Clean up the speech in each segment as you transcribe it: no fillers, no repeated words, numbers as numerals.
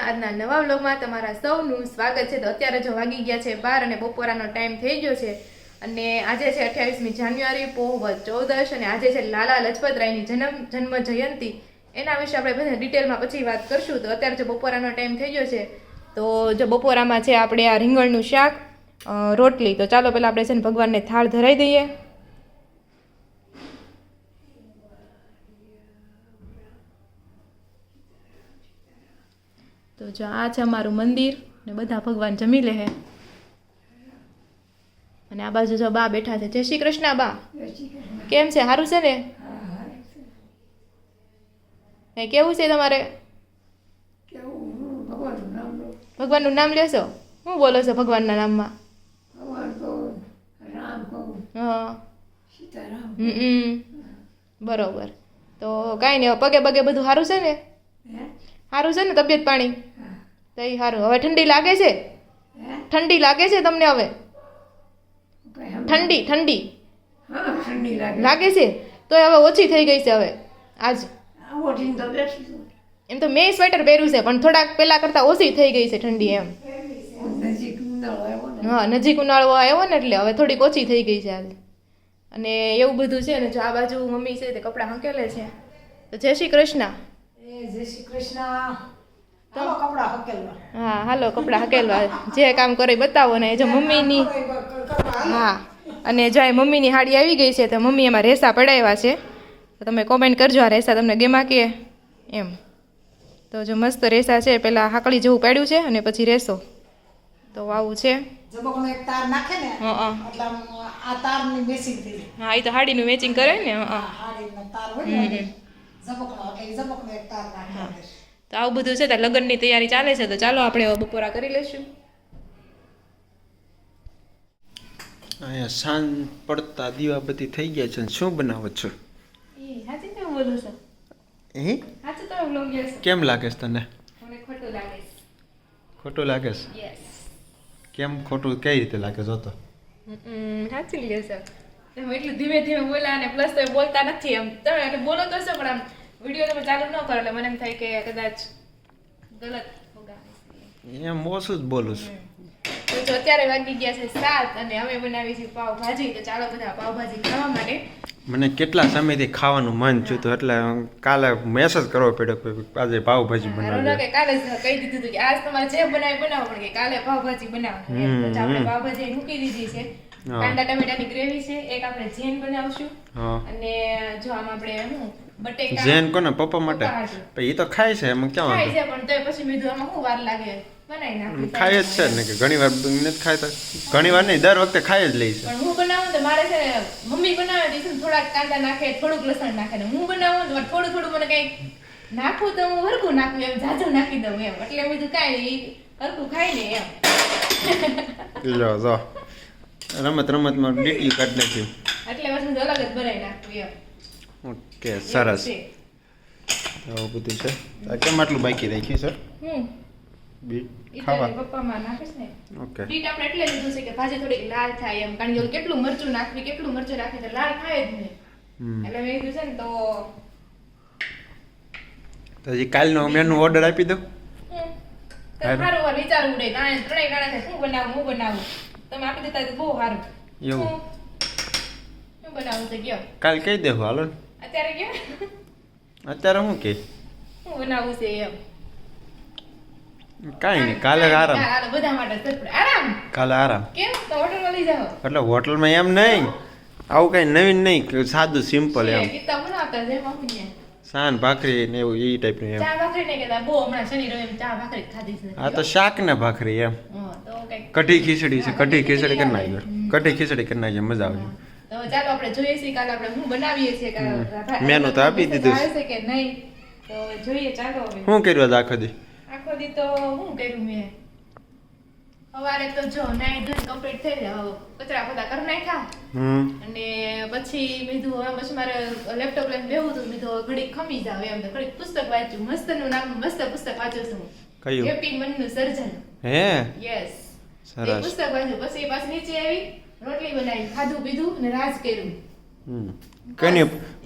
આજના નવા વ્લોગમાં તમારા સૌનું સ્વાગત છે। તો અત્યારે જો વાગી ગયા છે 12 અને બપોરાનો ટાઈમ થઈ ગયો છે અને આજે છે 28મી જાન્યુઆરી પોહવત 14 અને આજે છે લાલા લજપતરાયની જન્મ જયંતિ। એના વિશે આપણે બધા ડિટેલમાં પછી વાત કરશું। તો અત્યારે જો બપોરાનો ટાઈમ થઈ ગયો છે તો જો બપોરામાં છે આપણે આ રીંગણનું શાક રોટલી। તો ચાલો પહેલાં આપણે છે ને ભગવાનને થાળ ધરાવી દઈએ। તો જો આ છે અમારું મંદિર ને બધા ભગવાન જમી લે છે અને આ બાજુ જો બા બેઠા છે। જય શ્રી કૃષ્ણ બા, કેમ છે? સારું છે ને? કઈ કેવું છે તમારે? ભગવાનનું નામ લેશો? શું બોલો છો ભગવાનના નામમાં? હા બરોબર। તો કાંઈ નહીં, પગે પગે બધું સારું છે ને? સારું છે ને તબિયત પાણી? તઈ સારું। હવે ઠંડી લાગે છે? ઠંડી લાગે છે તમને? હવે ઠંડી લાગે છે તો હવે ઓછી થઈ ગઈ છે હવે આજ। એમ તો મેં સ્વેટર પહેર્યું છે પણ થોડાક પહેલા કરતાં ઓછી થઈ ગઈ છે ઠંડી એમ। હા નજીક ઉનાળો આવ્યો ને એટલે હવે થોડીક ઓછી થઈ ગઈ છે આજે। અને એવું બધું છે ને જો આ બાજુ મમ્મી છે તે કપડાં હંકેલે છે। તો જય શ્રી કૃષ્ણ। જય શ્રી કૃષ્ણ। હાલો કપડા હકેલવા। હા હાલો કપડાં હકેલવા, જે કામ કરે બતાવો ને। જો મમ્મીની હા અને જો આ મમ્મીની હાડી આવી ગઈ છે તો મમ્મી એમાં રેસા પડાવ્યા છે। તો તમે કોમેન્ટ કરજો આ રેસા તમને ગેમા કે એમ। તો જો મસ્ત રેસા છે, પહેલાં હાકડી જેવું પાડ્યું છે અને પછી રેસો તો આવું છે। જબકનો એક તાર નાખે ને એટલે આ તારની મેચિંગ થઈ જાય। હા એ તો હાડીનું મેચિંગ કરે ને। હાડીનો તાર હોય ને જબકનો એટલે જબકનો એક તાર નાખે। તો આવું બધું છે તો લગ્નની તૈયારી ચાલે છે। તો ચાલો આપણે બપોરા કરી લઈશું। અહીંયા સાંજ પડતા દીવાબત્તી થઈ ગયા છે। શું બનાવો છો? સાચી તમે બોલો છો? સાચું તમે વ્લોગ લેશો? કેમ લાગે છે તને? મને ખોટું લાગે છે। ખોટું લાગે છે? યસ। કેમ ખોટું કઈ રીતે લાગે જો તો? સાચી લેશો તમે એટલું ધીમે ધીમે બોલ્યા અને પ્લસ તમે બોલતા નથી એમ। તમે એટલે બોલો તો છો પણ આમ વિડીયો તમે ચાલુ ન કરો એટલે મને એમ થાય કે કદાચ ગલત હોગા। એમ ઓછું જ બોલું છું। તો જો અત્યારે વાગી ગયા છે 7 અને અમે બનાવી છે પાવભાજી। તો ચાલો બધા પાવભાજી ખાવા માટે। મને કેટલા સમયથી ખાવાનું મન થયું હતું એટલે કાલે મેસેજ કરવો પડ્યો કે આજે પાવભાજી બનાવી। કે કાલે જ કહી દીધું હતું કે આજ તમારે જે બનાવી બનાવો પણ કે કાલે પાવભાજી બનાવો। તો આપણે પાવભાજી મૂકી દીધી છે। કાંદા ટમેટાની ગ્રેવી છે, એક આપણે જેન બનાવશું અને જો આમ આપણે શું બટેકા જેન કોને? પપ્પા માટે? પણ એ તો ખાય છે એમાં ક્યાં ખાય છે પણ તો પછી મેં આમાં શું વાર લાગે બનાવી નાખી। ખાય જ છે ને કે ઘણી વાર નથી ખાતા? ઘણી વાર નહીં, દર વખતે ખાય જ લે છે। પણ હું બનાવું તો મારે છે મમ્મી બનાવે તો થોડાક કાંદા નાખે, થોડુંક લસણ નાખે ને હું બનાવું તો થોડું થોડું મને કંઈક નાખું તો હું હરખું નાખું એમ, ઝાઝું નાખી દઉં એમ। એટલે બધું કાંઈ હરખું ખાય ને એમ। લો જો રમતમાં ડીટી કાઢ નાખ્યું એટલે પછી અલગ જ બનાવી નાખું એમ। ઓકે સરસ। આવું બધું છે। આ કેમ આટલું બાકી રાખ્યું સર? બીટ ખાવા પપ્પામાં નાખીશ ને। ઓકે બીટ આપણે એટલે લીધું છે કે ભાજી થોડીક લાલ થાય એમ, કારણ કે કેટલું મરચું નાખવી તો લાલ થાય જ નહીં। એટલે મેં કીધું છે ને તો હજી કાલનો મેનુ ઓર્ડર આપી દો। સારું વાર વિચારવું નહીં, ત્રણેય ગાણા છે શું બનાવું તમે આપી દેતા તો બહુ સારું। એવું શું બનાવું છે કયો? કાલ કહી દેવું હાલો ને। અત્યારે કયો અત્યારે શું કે શું બનાવું છે એમ? કાંઈ નહીં, કાલે આરામ। હાલો બધા માટે સરપ્રાઈઝ આરામ। કાલે આરામ કેમ તો હોટલમાં લઈ જાઓ? એટલે હોટલમાં એમ નહીં, આવું કઈ નવીન નહીં કે સાદું સિમ્પલ એમ, કિતા બનાવતા છે મમ્મીને સાન ભાખરી ને એવું એ ટાઈપનું એમ। ચા ભાખરી નહીં કહેતા, બહુ હમણાં શનિ રવિ ચા ભાખરી ખાધી છે। આ તો શાક ને ભાખરી એમ। તો કંઈક કઢી ખીચડી છે, કઢી ખીચડી કરી નાખજો, કઢી ખીચડી કરી નાખજો, મજા આવશે। તો ચાલો આપણે જોઈએ છીએ કાલે આપણે શું બનાવીએ છીએ। મેનુ તો આપી દીધું છે। છે કે નહીં તો જોઈએ ચાલો। હવે શું કર્યું આજ આખો દી? આખો દી તો શું કર્યું મેં? સવારે તો જો નાઈ ધોઈને કમ્પ્લીટ થઈ જાય, કચરા બધા કરી નાખ્યા અને પછી મેં હવે પછી મારે લેપટોપ લઈને બેહું હતું, મેં ઘડીક ખમી જાવ એમ, તો ઘડીક પુસ્તક વાંચ્યું। મસ્તનું નામ મસ્ત પુસ્તક વાંચ્યું છું, કયું? હેપી મનનું સર્જન। હે યસ સરસ। પુસ્તક વાંચ્યું પછી પાછી નીચે આવી, રોટલી બનાવી, ખાધું પીધું ને રાજ કર્યું।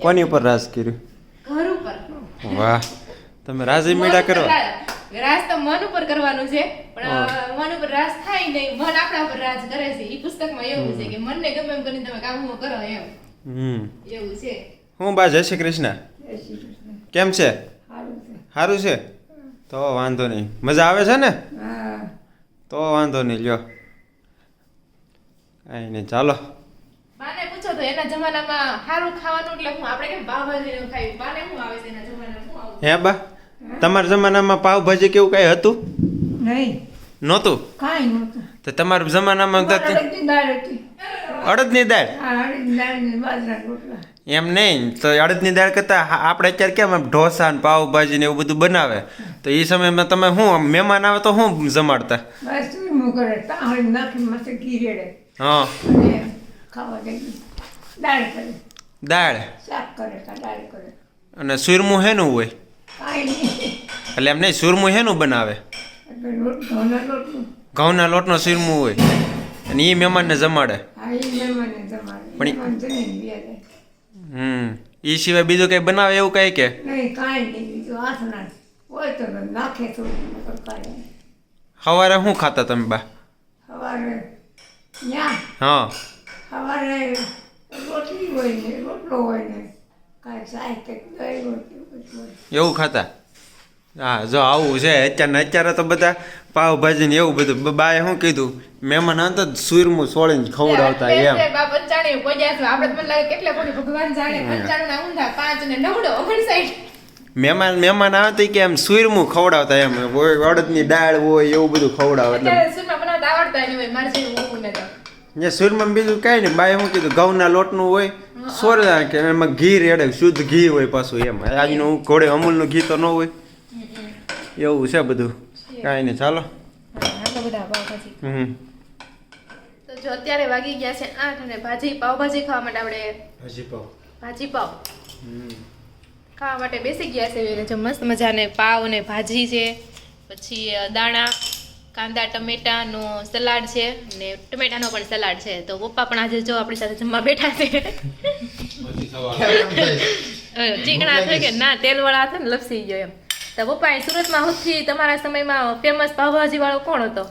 કોની ઉપર રાજ કર્યું? ઘર ઉપર। વાહ, તમે રાજી મેળા કરો। રાજ તો મન ઉપર કરવાનું છે પણ મન ઉપર રાજ થાય નહીં, મન આપણા ઉપર રાજ કરે છે. ઈ પુસ્તકમાં એવું છે કે મનને ગમે એમ કરીને તમે કામો કરો એમ. એવું છે. હું બા જય શ્રી કૃષ્ણ. જય શ્રી કૃષ્ણ. કેમ છે? સારું છે. સારું છે તો વાંધો નહીં. મજા આવે છે ને? હા. તો વાંધો નહીં, લ્યો કાંઈ નહીં, ચાલો. બાને પૂછો તો એના જમાનામાં સારું ખાવાનું એટલે હું આપણે કેમ પાવભાજી ને એવું ખાઈ, બાને શું આવે છે એના જમાનામાં શું આવે? હે બા, તમારા જમાનામાં પાવભાજી કેવું કઈ હતું? નહીં, નહોતું? કાંઈ નહોતું. તો તમારા જમાનામાં અડદની દાળ હતી. અડદની દાળ? હા, અડદની દાળ ને બાજરાના રોટલા. એમ નહીં, તો અડદની દાળ કરતા આપણે અત્યારે કેમ આમ ઢોસા ને પાવભાજી ને એવું બધું બનાવે, તો એ સમયમાં તમે શું મહેમાન આવે તો શું જમાડતા? બસ ચૂરમું કરે, તાળી નાખી મસ્ત ઘી રેડે હા, અને ખાવા દે. દાળ કરે, દાળ શાક કરે, કાં દાળ કરે. અને સુરમું હેનું હોય? કાંઈ નહીં. એટલે એમ નહીં, સુરમું હેનું બનાવે? એટલે ઘઉંના લોટનું. ઘઉંના લોટનો સુરમું હોય અને એ મહેમાનને જમાડે. હા, એ મહેમાનને જમાડે. પણ મહેમાન જમીને બેસે. એ સિવાય બીજું કંઈ બનાવે એવું કંઈ કે? નહીં, કાંઈ નહીં. બીજું હાથના હોય તો નાખે થોડું કાંઈ નહીં. સવારે શું ખાતા તમે બા? સવારે ત્યાં હા, સવારે રોટલી હોય ને રોટલો હોય ને કાંઈ શાક કંઈક દહીં રોટલી બધું હોય. એવું ખાતા? હા, જો આવું છે અત્યારે તો બધા પાવભાજી ને એવું બધું. બાએ શું કીધું, મહેમાન આવતા જ સુરમું સોળીને ખવડાવતા એમ. બા પંચાણું પહોંચ્યા આપણે તો મને લાગે કેટલા કોટી ભગવાન જાણે. 95 ના ઊંધા 5 ને 9 59. મહેમાન આવતા કે એમ સુરમું ખવડાવતા એમ, અડદની દાળ હોય એવું બધું ખવડાવે. એટલે અત્યારે સુરમાં બનાવતા આવડતા નહીં હોય મારે જેવું હોવું ને તો. જે સુરમાં બીજું કાંઈ નહીં. બાએ શું કીધું, ઘઉંના લોટનું હોય, સોરડા કે એમાં ઘી રેડે, શુદ્ધ ઘી હોય પાછું એમ. આજનું ઘોડે અમૂલનું ઘી તો ન હોય. એવું છે બધું. કાંઈ નહીં, ચાલો. આટલા બધા પાવભાજી. હમ, તો જો અત્યારે વાગી ગયા છે 8 અને પાવભાજી ખાવા માટે આપણે ભાજી પાવ ખાવા માટે બેસી ગયા છે. એટલે જો મસ્ત મજાને પાવ ને ભાજી છે, પછી દાણા, કાંદા ટમેટાનો સલાડ છે ને ટમેટાનો પણ સલાડ છે. તો પપ્પા પણ આજે જો આપણી સાથે જમવા બેઠા છે. ચીકણા છે કે ના તેલવાળા હતા ને લપસી ગયો એમ. તો પપ્પા સુરતમાં સૌથી તમારા સમયમાં ફેમસ પાવભાજી વાળો કોણ હતો?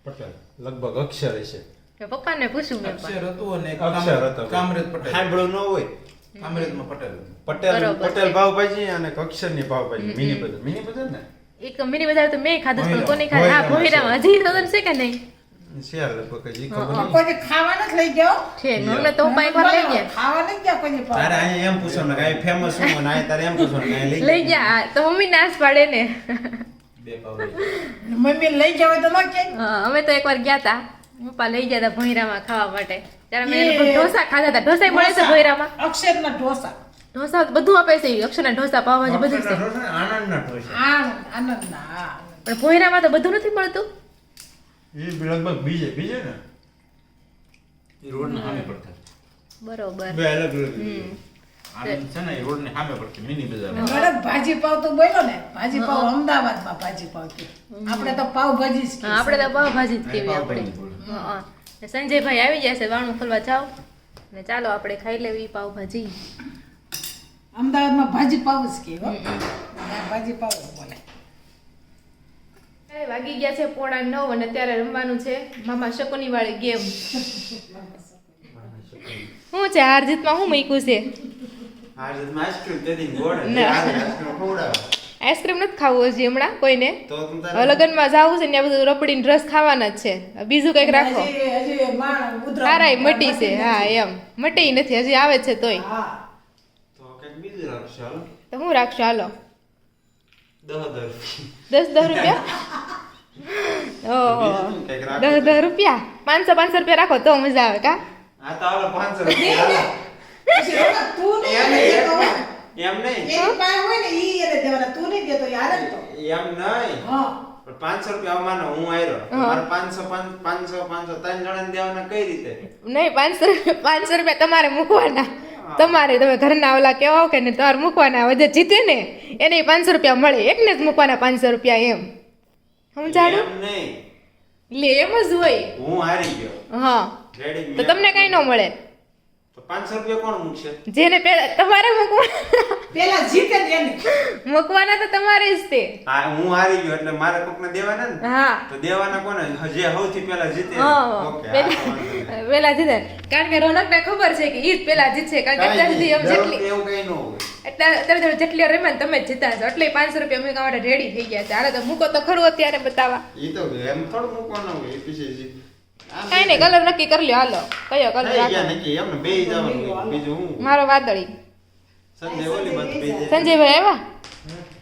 પટેલ લગભગ અક્ષર છે. પપ્પાને પૂછ્યું મેં. અક્ષર હતું અને અક્ષર હતો. કામરેજ પટેલ. સાંભળ્યું ન હોય. કામરેજમાં પટેલ. પટેલ બરોબર. પટેલ પાવભાજી અને અક્ષરની પાવભાજી. મિની બજાર ને એક મિની બજાર તો મેં ખાધું પણ કોને ખાધું? હા, ભોયરામાં હજી સદન છે કે નહીં? શેર લગભગ હજી ખબર નહીં. કોઈ ખાવા નથી લઈ ગયો. છે અમને તો પપ્પા એકવાર લઈ ગયા. ખાવા નથી ગયા કોઈ પાવ. તારે અહીંયા એમ પૂછો ને કાંઈ ફેમસ શું અને અહીંયા તારે એમ પૂછો ને કાંઈ લઈ ગયા તો મમ્મી નાશ પાડે ને. બે પાવભાજી. મમ્મી લઈ જાવ તો ન કે. હા, અમે તો એકવાર ગયા હતા, પપ્પા લઈ ગયા હતા ભોયરામાં ખાવા માટે. ત્યારે અમે એ લોકો ઢોસા ખાધા હતા. ઢોસા મળે છે ભોયરામાં? અક્ષરના ઢોસા. ઢોસા બધું આપે છે, અક્ષરના ઢોસા, પાવભાજી બધું છે. આનંદના ઢોસા. આનંદના. પણ ભોયરામાં તો બધું નથી મળતું. એ લગભગ બીજે ને એ રોડના સામે પડતા. બરોબર. બે અલગ અલગ. આનંદ છે ને એ રોડની સામે પડતી મિની બજાર. ગળક ભાજી પાવ તો બોલ્યો ને, ભાજી પાવ અમદાવાદમાં ભાજી પાવ કે. આપણે તો પાવ ભાજી જ હા, આપણે તો પાવભાજી જ કેવી આપણે. પાવભાજી બોલે. હા. ને સંજયભાઈ આવી ગયા છે વાણું ખોલવા જાઓ ને ચાલો આપણે ખાઈ લેવી પાવભાજી. અમદાવાદમાં ભાજી પાવ જ કે હો. ભાજી પાવ જ બોલે. હવે વાગી ગયા છે 9:45 અને અત્યારે રમવાનું છે મામા શકુની વાળી ગેમ. શું છે હાર જીતમાં શું મૂક્યું છે? આઈસ્ક્રીમ તેદી ગોળ ના. આઈસ્ક્રીમ ખવડાવે આઈસ્ક્રીમ નથી ખાવું હજી હમણાં કોઈને. તો તમ હવે તારે લગ્નમાં જવું છે ને ત્યાં બધું રપડીને રસ ખાવાના જ છે. બીજું કંઈક રાખો. હજી માણ ઉધરા. તારાય મટી છે. હા એમ મટી નથી હજી આવે છે તોય. હા. તો કંઈક બીજું રાખશે હાલો. તો હું રાખશું હાલો 10 રૂપિયા. ઓહો બીજું કંઈક રાખો. 10 રૂપિયા 500 રૂપિયા રાખો તો મજા આવે કા? આ તો હાલો 500 રૂપિયા. પછી રોકા તું નહીં દેતો હોય. એમ નહીં. એની પાસે હોય ને ઈ એને દેવાના. તું નહીં દેતો યાર જ તો. એમ નહીં. હા. પણ 500 રૂપિયા માનો હું આયરો. મારે 500 ત્રણ જણાને દેવાના કઈ રીતે? નહીં 500 રૂપિયા તમારે મૂકવાના. તમારે તમે ઘરના ઓલા કેવા કે ને તમારે મૂકવાના. હવે જે જીતે ને એને 500 રૂપિયા મળે. એકને જ મૂકવાના 500 રૂપિયા એમ. સમજાડું? એમ નહીં. લે એમ જ હોય. હું હારી ગયો. હા રેડી તો તમને કઈ ન મળે. તો 500 રૂપિયા કોણ મૂકશે? જેને તમારે પેલા જીતે ને એને. મૂકવાના તો તમારે જ તે. હા, હું હારી ગયો એટલે મારે કોકને દેવાના ને. હા તો દેવાના કોને? જે સૌથી પહેલા જીતે. હા, ઓકે, હા, તો વાંધો નહીં. પેલા જીતે કારણ કે રોનકને ખબર છે કે ઈ જ પેલા જીતશે કારણ કે અત્યાર સુધી એમ દર જેટલી વખતે એવું કઈ ન હોય. એટલે અત્યારે જેટલી રમ્યા ને તમે જ જીતા છો એટલે 500 રૂપિયા મૂકવા માટે રેડી થઈ ગયા છે. હાલો તો મૂકો તો ખરું અત્યારે બતાવવા. ઈ તો એમ થોડું મૂકવાનું હોય પછી કાંઈ નહીં કલર નક્કી કરી લ્યો હાલો કયો કલર થઈ ગયા રાખો નક્કી એમને બે જવાનું બીજું હું મારો વાદળી સંજય ઓલી બાજુ બે જાય. સંજયભાઈ આવ્યા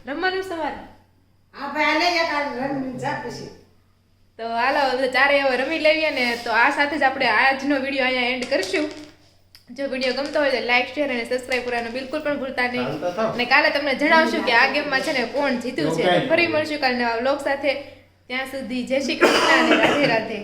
રમવાનું સવારે આ ભાઈ આલે એક આ રંગ જા પછી. તો હાલો બધા ચારે હવે રમી લેવીએ ને તો આ સાથે જ આપણે આજનો વિડીયો અહીંયા એન્ડ કરશું. જો વિડીયો ગમતો હોય તો લાઈક શેર અને સબસ્ક્રાઇબ કરવાનું બિલકુલ પણ ભૂલતા નહીં. હાલતા થાવ. અને કાલે તમને જણાવશું કે આ ગેમમાં છે ને કોણ જીત્યું છે. તો ફરી મળશું કાલે નવા વ્લોગ સાથે. ત્યાં સુધી જય શ્રી કૃષ્ણ અને રાધે રાધે.